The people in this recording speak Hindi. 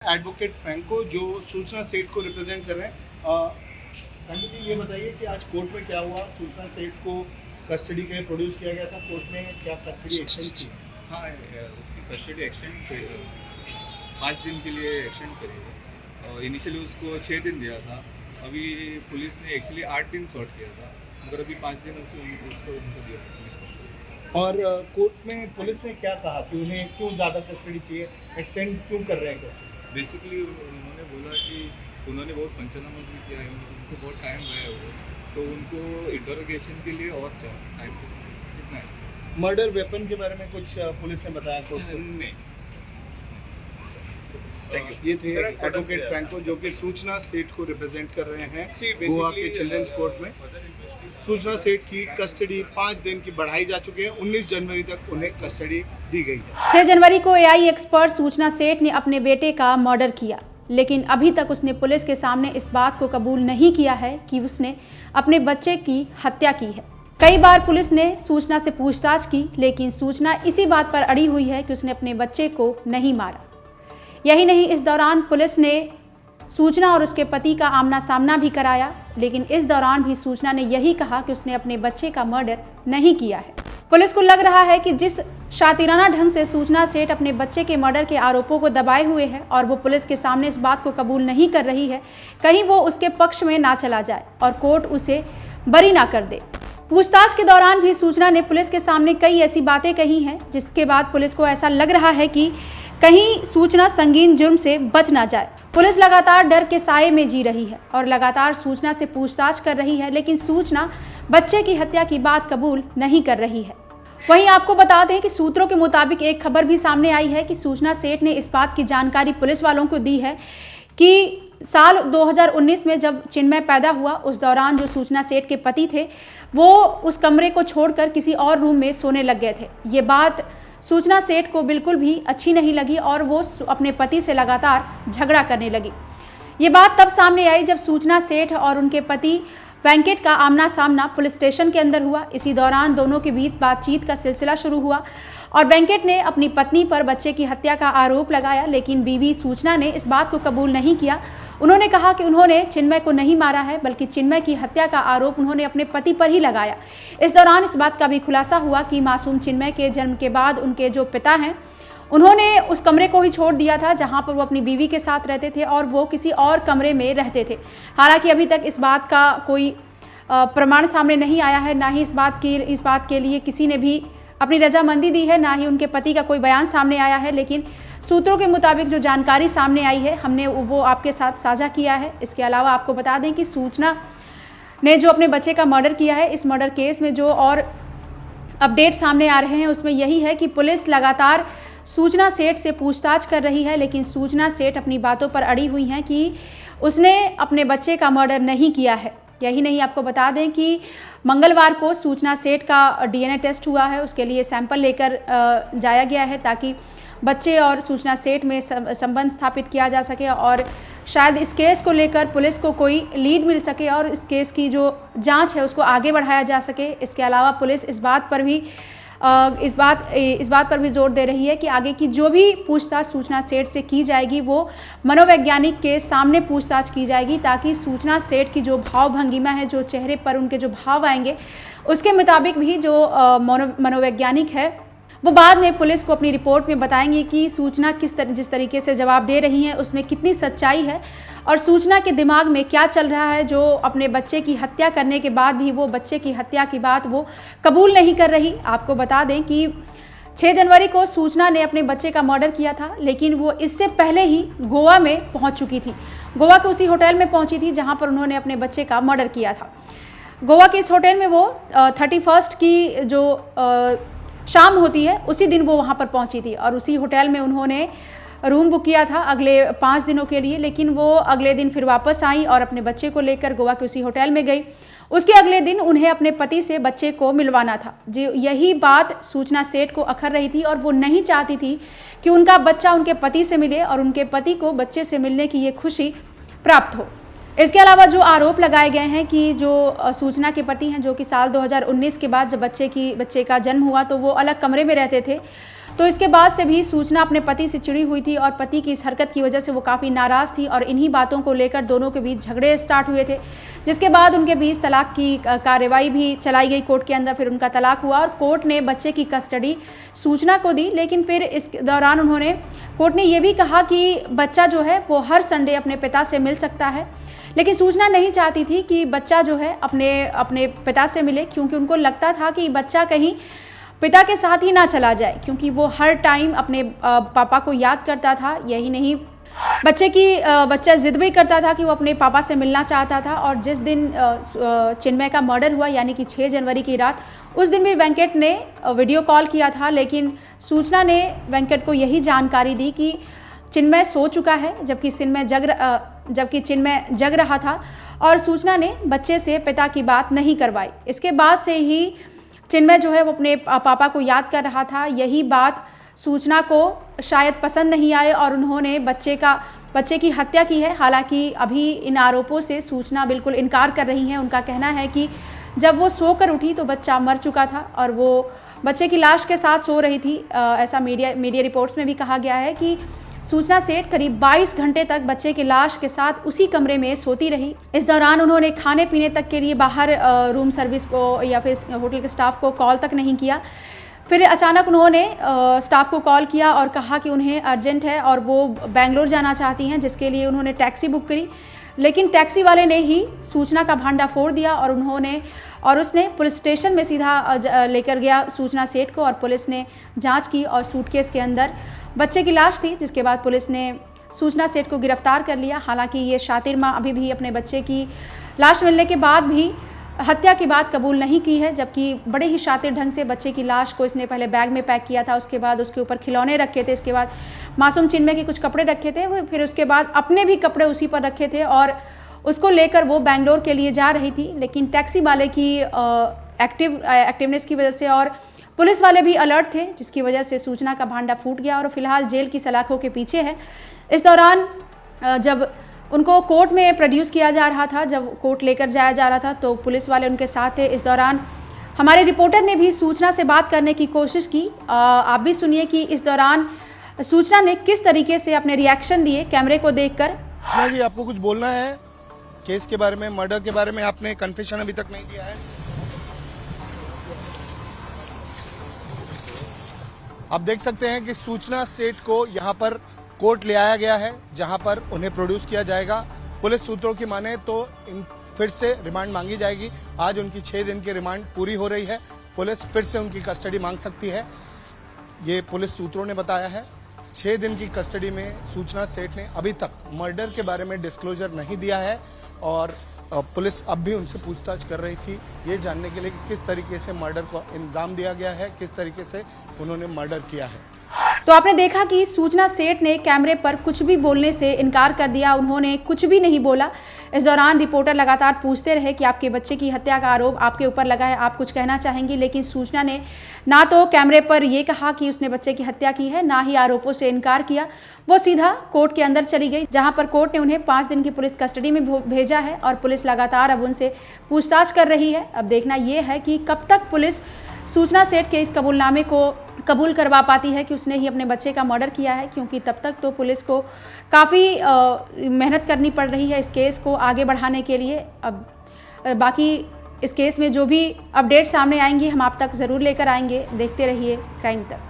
एडवोकेट फ्रैंको जो सूचना सेठ को रिप्रेजेंट कर रहे हैं। फ्रैंको जी, ये बताइए कि आज कोर्ट में क्या हुआ? सूचना सेठ को कस्टडी के लिए प्रोड्यूस किया गया था, कोर्ट ने क्या कस्टडी एक्शन की? हाँ, उसकी कस्टडी एक्सटेंड 5 दिन के लिए एक्सटेंड करी है। इनिशियली उसको 6 दिन दिया था, अभी पुलिस ने एक्चुअली 8 दिन सॉर्ट किया था, मगर अभी 5 दिन उसको उनको दिया था पुलिस को। और कोर्ट में पुलिस ने क्या कहा कि उन्हें क्यों ज़्यादा कस्टडी चाहिए, एक्सटेंड क्यों कर रहे हैं कस्टडी? बेसिकली उन्होंने बोला कि उन्होंने बहुत पंचनामा भी किया है, उनको बहुत टाइम गया है वो, तो उनको इंटरोगेशन के लिए और टाइम कितना है। मर्डर वेपन के बारे में कुछ पुलिस ने बताया कोर्ट को? नहीं। ये थे एडवोकेट फ्रैंको जो कि सूचना सेठ को रिप्रेजेंट कर रहे हैं basically, गोवा के चिल्ड्रंस कोर्ट में। सूचना सेठ की कस्टडी 5 दिन की बढ़ाई जा चुकी है, 19 जनवरी तक उन्हें कस्टडी दी गई है। 6 जनवरी को एआई एक्सपर्ट सूचना सेठ ने अपने बेटे का मर्डर किया, लेकिन अभी तक उसने पुलिस के सामने इस बात को कबूल नहीं किया है कि उसने अपने बच्चे की हत्या की है। कई बार पुलिस ने सूचना से पूछताछ की, लेकिन सूचना इसी बात पर अड़ी हुई है कि उसने अपने बच्चे को नहीं मारा। यही नहीं, इस दौरान पुलिस ने सूचना और उसके पति का आमना सामना भी कराया, लेकिन इस दौरान भी सूचना ने यही कहा कि उसने अपने बच्चे का मर्डर नहीं किया है। पुलिस को लग रहा है कि जिस शातिराना ढंग से सूचना सेठ अपने बच्चे के मर्डर के आरोपों को दबाए हुए है और वो पुलिस के सामने इस बात को कबूल नहीं कर रही है, कहीं वो उसके पक्ष में ना चला जाए और कोर्ट उसे बरी ना कर दे। पूछताछ के दौरान भी सूचना ने पुलिस के सामने कई ऐसी बातें कही हैं जिसके बाद पुलिस को ऐसा लग रहा है कि कहीं सूचना संगीन जुर्म से बच ना जाए। पुलिस लगातार डर के साये में जी रही है और लगातार सूचना से पूछताछ कर रही है, लेकिन सूचना बच्चे की हत्या की बात कबूल नहीं कर रही है। वहीं आपको बता दें कि सूत्रों के मुताबिक एक खबर भी सामने आई है कि सूचना सेठ ने इस बात की जानकारी पुलिस वालों को दी है कि साल 2019 में जब चिन्मय पैदा हुआ, उस दौरान जो सूचना सेठ के पति थे वो उस कमरे को छोड़कर किसी और रूम में सोने लग गए थे। ये बात सूचना सेठ को बिल्कुल भी अच्छी नहीं लगी और वो अपने पति से लगातार झगड़ा करने लगी। ये बात तब सामने आई जब सूचना सेठ और उनके पति वेंकट का आमना सामना पुलिस स्टेशन के अंदर हुआ। इसी दौरान दोनों के बीच बातचीत का सिलसिला शुरू हुआ और वेंकट ने अपनी पत्नी पर बच्चे की हत्या का आरोप लगाया, लेकिन बीवी सूचना ने इस बात को कबूल नहीं किया। उन्होंने कहा कि उन्होंने चिन्मय को नहीं मारा है, बल्कि चिन्मय की हत्या का आरोप उन्होंने अपने पति पर ही लगाया। इस दौरान इस बात का भी खुलासा हुआ कि मासूम चिन्मय के जन्म के बाद उनके जो पिता हैं उन्होंने उस कमरे को ही छोड़ दिया था जहां पर वो अपनी बीवी के साथ रहते थे और वो किसी और कमरे में रहते थे। हालांकि अभी तक इस बात का कोई प्रमाण सामने नहीं आया है, ना ही इस बात के लिए किसी ने भी अपनी रजामंदी दी है, ना ही उनके पति का कोई बयान सामने आया है। लेकिन सूत्रों के मुताबिक जो जानकारी सामने आई है हमने वो आपके साथ साझा किया है। इसके अलावा आपको बता दें कि सूचना ने जो अपने बच्चे का मर्डर किया है, इस मर्डर केस में जो और अपडेट सामने आ रहे हैं उसमें यही है कि पुलिस लगातार सूचना सेठ से पूछताछ कर रही है, लेकिन सूचना सेठ अपनी बातों पर अड़ी हुई हैं कि उसने अपने बच्चे का मर्डर नहीं किया है। यही नहीं, आपको बता दें कि मंगलवार को सूचना सेठ का डीएनए टेस्ट हुआ है, उसके लिए सैंपल लेकर जाया गया है ताकि बच्चे और सूचना सेठ में संबंध स्थापित किया जा सके और शायद इस केस को लेकर पुलिस को कोई लीड मिल सके और इस केस की जो जांच है उसको आगे बढ़ाया जा सके। इसके अलावा पुलिस इस बात पर भी जोर दे रही है कि आगे की जो भी पूछताछ सूचना सेठ से की जाएगी वो मनोवैज्ञानिक के सामने पूछताछ की जाएगी, ताकि सूचना सेठ की जो भाव भंगिमा है, जो चेहरे पर उनके जो भाव आएंगे उसके मुताबिक भी जो मनोवैज्ञानिक है वो बाद में पुलिस को अपनी रिपोर्ट में बताएंगे कि सूचना जिस तरीके से जवाब दे रही है उसमें कितनी सच्चाई है और सूचना के दिमाग में क्या चल रहा है, जो अपने बच्चे की हत्या करने के बाद भी वो बच्चे की हत्या की बात वो कबूल नहीं कर रही। आपको बता दें कि 6 जनवरी को सूचना ने अपने बच्चे का मर्डर किया था, लेकिन वो इससे पहले ही गोवा में पहुंच चुकी थी। गोवा के उसी होटल में पहुंची थी जहां पर उन्होंने अपने बच्चे का मर्डर किया था। गोवा के इस होटल में वो 31 की जो शाम होती है उसी दिन वो वहाँ पर पहुँची थी और उसी होटल में उन्होंने रूम बुक किया था अगले 5 दिनों के लिए, लेकिन वो अगले दिन फिर वापस आई और अपने बच्चे को लेकर गोवा के उसी होटल में गई। उसके अगले दिन उन्हें अपने पति से बच्चे को मिलवाना था। जो यही बात सूचना सेठ को अखर रही थी और वो नहीं चाहती थी कि उनका बच्चा उनके पति से मिले और उनके पति को बच्चे से मिलने की ये खुशी प्राप्त हो। इसके अलावा जो आरोप लगाए गए हैं कि जो सूचना के पति हैं, जो कि साल 2019 के बाद जब बच्चे का जन्म हुआ तो वो अलग कमरे में रहते थे, तो इसके बाद से भी सूचना अपने पति से चिड़ी हुई थी और पति की इस हरकत की वजह से वो काफ़ी नाराज़ थी और इन्हीं बातों को लेकर दोनों के बीच झगड़े स्टार्ट हुए थे, जिसके बाद उनके बीच तलाक की कार्रवाई भी चलाई गई कोर्ट के अंदर। फिर उनका तलाक हुआ और कोर्ट ने बच्चे की कस्टडी सूचना को दी, लेकिन फिर इस दौरान कोर्ट ने ये भी कहा कि बच्चा जो है वो हर संडे अपने पिता से मिल सकता है, लेकिन सूचना नहीं चाहती थी कि बच्चा जो है अपने पिता से मिले, क्योंकि उनको लगता था कि बच्चा कहीं पिता के साथ ही ना चला जाए, क्योंकि वो हर टाइम अपने पापा को याद करता था। यही नहीं, बच्चा जिद भी करता था कि वो अपने पापा से मिलना चाहता था। और जिस दिन चिन्मय का मर्डर हुआ यानी कि 6 जनवरी की रात, उस दिन भी वेंकट ने वीडियो कॉल किया था, लेकिन सूचना ने वेंकट को यही जानकारी दी कि चिन्मय सो चुका है, जबकि चिन्मय जग रहा था और सूचना ने बच्चे से पिता की बात नहीं करवाई। इसके बाद से ही चिन्मय जो है वो अपने पापा को याद कर रहा था। यही बात सूचना को शायद पसंद नहीं आए और उन्होंने बच्चे की हत्या की है। हालांकि अभी इन आरोपों से सूचना बिल्कुल इनकार कर रही हैं। उनका कहना है कि जब वो सोकर उठी तो बच्चा मर चुका था और वो बच्चे की लाश के साथ सो रही थी। ऐसा मीडिया रिपोर्ट्स में भी कहा गया है कि सूचना सेठ करीब 22 घंटे तक बच्चे की लाश के साथ उसी कमरे में सोती रही। इस दौरान उन्होंने खाने पीने तक के लिए बाहर रूम सर्विस को या फिर होटल के स्टाफ को कॉल तक नहीं किया। फिर अचानक उन्होंने स्टाफ को कॉल किया और कहा कि उन्हें अर्जेंट है और वो बेंगलोर जाना चाहती हैं, जिसके लिए उन्होंने टैक्सी बुक करी। लेकिन टैक्सी वाले ने ही सूचना का भांडा फोड़ दिया और उसने पुलिस स्टेशन में सीधा लेकर गया सूचना सेठ को और पुलिस ने जांच की और सूटकेस के अंदर बच्चे की लाश थी, जिसके बाद पुलिस ने सूचना सेठ को गिरफ्तार कर लिया। हालांकि ये शातिर माँ अभी भी अपने बच्चे की लाश मिलने के बाद भी हत्या की बात कबूल नहीं की है, जबकि बड़े ही शातिर ढंग से बच्चे की लाश को इसने पहले बैग में पैक किया था, उसके बाद उसके ऊपर खिलौने रखे थे, इसके बाद मासूम चिन्मय के कुछ कपड़े रखे थे, फिर उसके बाद अपने भी कपड़े उसी पर रखे थे और उसको लेकर वो बेंगलोर के लिए जा रही थी। लेकिन टैक्सी वाले की एक्टिवनेस की वजह से और पुलिस वाले भी अलर्ट थे, जिसकी वजह से सूचना का भांडा फूट गया और फिलहाल जेल की सलाखों के पीछे है। इस दौरान जब उनको कोर्ट में प्रोड्यूस किया जा रहा था, जब कोर्ट लेकर जाया जा रहा था, तो पुलिस वाले उनके साथ थे। इस दौरान हमारे रिपोर्टर ने भी सूचना से बात करने की कोशिश की। आप भी सुनिए कि इस दौरान सूचना ने किस तरीके से अपने रिएक्शन दिए कैमरे को देखकर। हाँ जी, आपको कुछ बोलना है केस के बारे में, मर्डर के बारे में? आपने कन्फेशन अभी तक नहीं दिया है। आप देख सकते हैं कि सूचना सेठ को यहाँ पर कोर्ट ले आया गया है, जहां पर उन्हें प्रोड्यूस किया जाएगा। पुलिस सूत्रों की माने तो फिर से रिमांड मांगी जाएगी। आज उनकी 6 दिन की रिमांड पूरी हो रही है। पुलिस फिर से उनकी कस्टडी मांग सकती है, ये पुलिस सूत्रों ने बताया है। 6 दिन की कस्टडी में सूचना सेठ ने अभी तक मर्डर के बारे में डिस्क्लोजर नहीं दिया है और पुलिस अब भी उनसे पूछताछ कर रही थी ये जानने के लिए कि किस तरीके से मर्डर को अंजाम दिया गया है, किस तरीके से उन्होंने मर्डर किया है। तो आपने देखा कि सूचना सेठ ने कैमरे पर कुछ भी बोलने से इनकार कर दिया, उन्होंने कुछ भी नहीं बोला। इस दौरान रिपोर्टर लगातार पूछते रहे कि आपके बच्चे की हत्या का आरोप आपके ऊपर लगा है, आप कुछ कहना चाहेंगी, लेकिन सूचना ने ना तो कैमरे पर ये कहा कि उसने बच्चे की हत्या की है, ना ही आरोपों से इनकार किया। वो सीधा कोर्ट के अंदर चली गई, जहां पर कोर्ट ने उन्हें 5 दिन की पुलिस कस्टडी में भेजा है और पुलिस लगातार अब उनसे पूछताछ कर रही है। अब देखना ये है कि कब तक पुलिस सूचना सेठ के इस कबूलनामे को कबूल करवा पाती है कि उसने ही अपने बच्चे का मर्डर किया है, क्योंकि तब तक तो पुलिस को काफ़ी मेहनत करनी पड़ रही है इस केस को आगे बढ़ाने के लिए। अब बाकी इस केस में जो भी अपडेट सामने आएंगी हम आप तक ज़रूर लेकर आएंगे। देखते रहिए क्राइम तक।